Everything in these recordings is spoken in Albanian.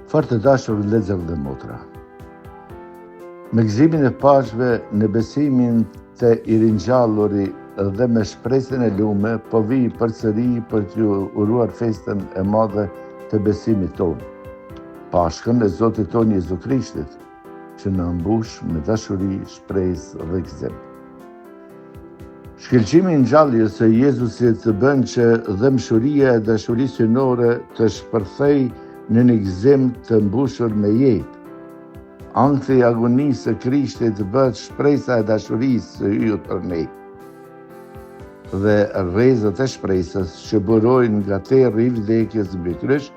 Fort të dashur vëllezër dhe motra. Me gëzimin e pashve në besimin të i ringjalluri dhe me shpresën e lume, po vi përsëri për t'ju uruar festën e madhe të besimit tonë. Pashkën e Zotit tonë Jezu Krishtit, që na mbush me dashuri, shpresë dhe gëzim. Shkëlqimi i ngjalljes së Jezusit bën që dëmshuria e dashurisë synore të shpërthej në një gëzim të mbushur me jetë. Ankthi i agonisë së Krishtit bëhet shpresa e dashurisë së yjet për ne. Dhe rrezët e shpresës që burojnë nga terri i vdekjes mbi kryq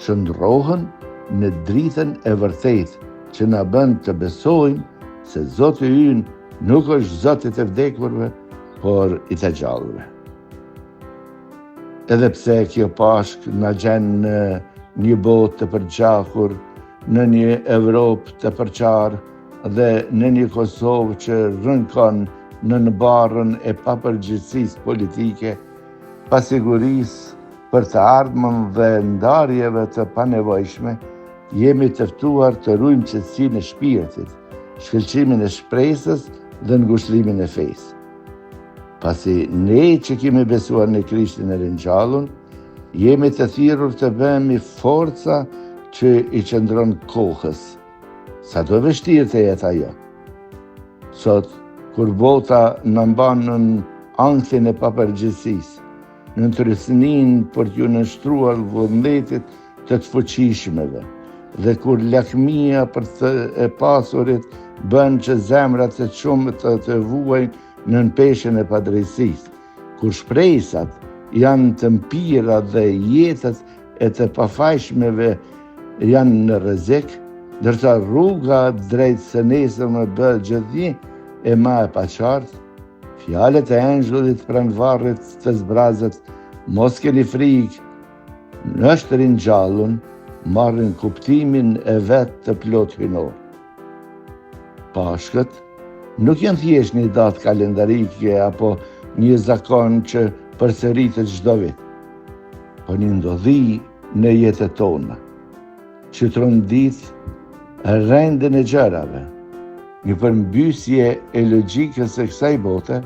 shndrohen në dritën e vërtetë që na bën të besojmë se Zoti ynë nuk është Zoti i vdekurve, por i të gjallëve. Edhe pse kjo Pashkë na gjen në një botë të përgjakur, në një Evropë të përqarë dhe në një Kosovë që rënkon në barrën e papërgjegjësisë politike, pasigurisë për të ardhmen dhe ndarjeve të panevojshme, jemi të ftuar të ruajmë qetësinë e shpirtit, shkëlqimin e shpresës dhe ngushëllimin e fesë. Pasi ne që kemi besuar në Krishtin e ringjallur, jemi të thirrur të bëhemi forca që i qëndron kohës. Sa do vështirë të jetë ajo. Sot, kur bota në mban në ankthin e papërgjegjësisë, në tërësinin për t'ju nështruar vullnetit të të fuqishmeve, dhe kur lakmia për e pasurit bën që zemrat e shumët të vuajnë në peshën e padrejësisë, kur shpresat janë të mpira dhe jetët e të pafajshmeve janë në rrezik, ndërsa rruga drejt së nesërme bëhet gjithnjë e më e paqartë, fjalët e engjullit pranë varrit të zbrazët, mos keni frikë, është ringjallur, marrin kuptimin e vet të plot hynor. Pashkët nuk janë thjesht një datë kalendarike apo një zakon që përsëritet çdo vit, por një ndodhi në jetën tonë, që trondit rendin e gjërave, një përmbysje e logjikës së kësaj bote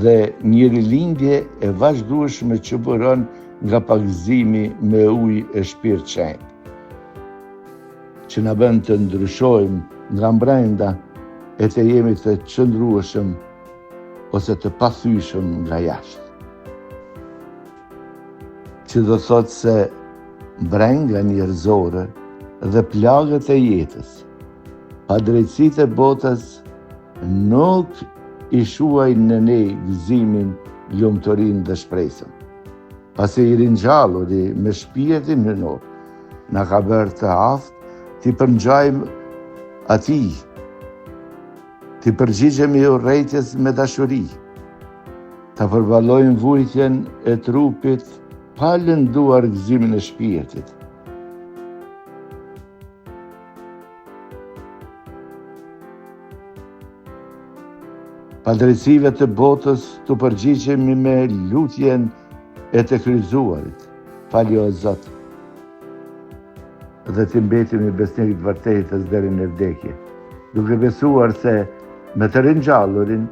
dhe një rilindje e vazhdueshme që buron nga pagëzimi me ujë e shpirt shenjtë, që na bën të ndryshojmë nga brenda e të jemi të qëndrueshëm ose të pathyeshëm nga jashtë. Që do thotë se brenga njerëzore dhe plagët e jetës, padrejtësitë e botës nuk i shuajnë në ne gëzimin, lumturinë dhe shpresën. Pasi i ringjalluri me shpirtin hynor na ka bërë të aftë t'i përngjajmë atij, t'i përgjigjemi urrejtjes me dashuri, ta përballojmë vujtjen e trupit pa lënduar gëzimin e shpirtit. Padrejtësive të botës t'u përgjigjemi me lutjen e të kryqëzuarit, fali o Zot, dhe të mbetemi besnik të vërtetës deri në vdekje, duke besuar se me të ringjallurin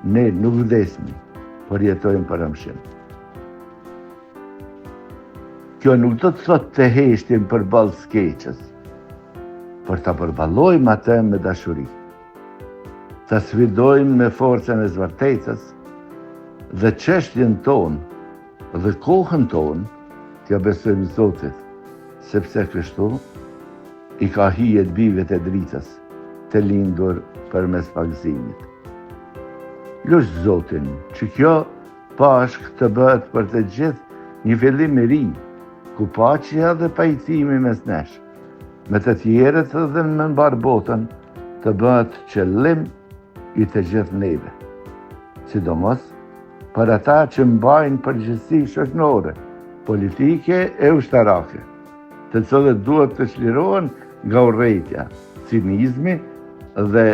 ne nuk vdesmi, por jetojmë për amshim. Kjo nuk do të thotë të heshtim përballë skeqës, por ta përballojmë atë me dashuri. Ta sfidojmë me forcën e vërtetës dhe çështjen tonë dhe kohën tonë t'ja besojmë Zotit, sepse kështu i ka hijet bijve të dritës, të lindur përmes pagëzimit. Lush Zotin që kjo Pashkë të bëhet për të gjithë një fillim i ri, ku paqja dhe pajtimi mes nesh, me të tjerët dhe në mbar botën, të bëhet qëllim i të gjithë neve. Sidomos për ata që mbajnë përgjegjësi shoqërore, politike e ushtarake, të cilët duhet të çlirohen nga urrejtja, cinizmi dhe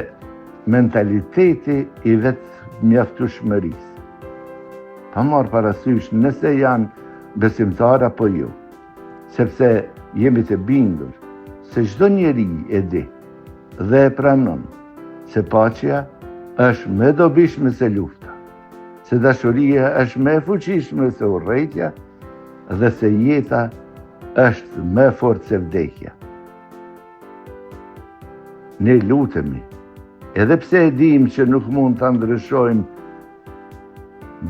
mentaliteti i vetë mjaftueshmërisë. Pa marrë parasysh nëse janë besimtar apo jo, sepse jemi të bindur se çdo njeri e di dhe e pranon se paqja është më e dobishme se lufta, se dashuria është më e fuqishme se urrejtja dhe se jeta është më e fortë se vdekja. Ne lutemi, edhe pse e dim që nuk mund ta ndryshojmë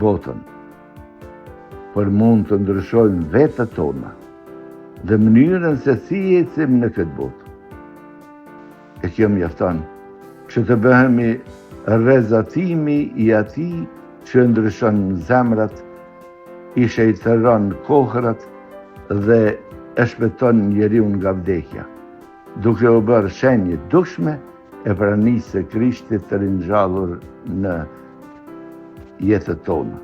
botën, por mund të ndryshojmë vetët tona dhe mënyrën se si ecim në këtë botë. E kjo mjafton që të bëhemi rrezatimi i atij që ndryshon zemrat, i shejtëron kohrat dhe e shpëton njeriu nga vdekja, duke u bërë shenjë dukshme e pranisë së Krishtit të ringjallur në jetën tonë.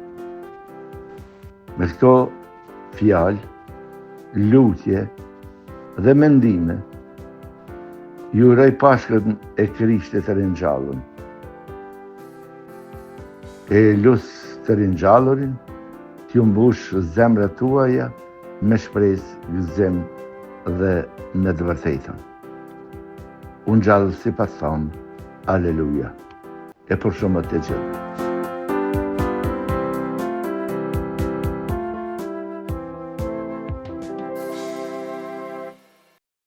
Me këto fjalë, lutje dhe mendime, ju uroj Pashkën e Krishtit të ringjallur. E lut të ringjallurin t'ju mbush zemrat tuaja me shpresë, gëzim dhe në të vërtetën. Unë gjallë si pas thonë, aleluja, e për shumë të gjithë.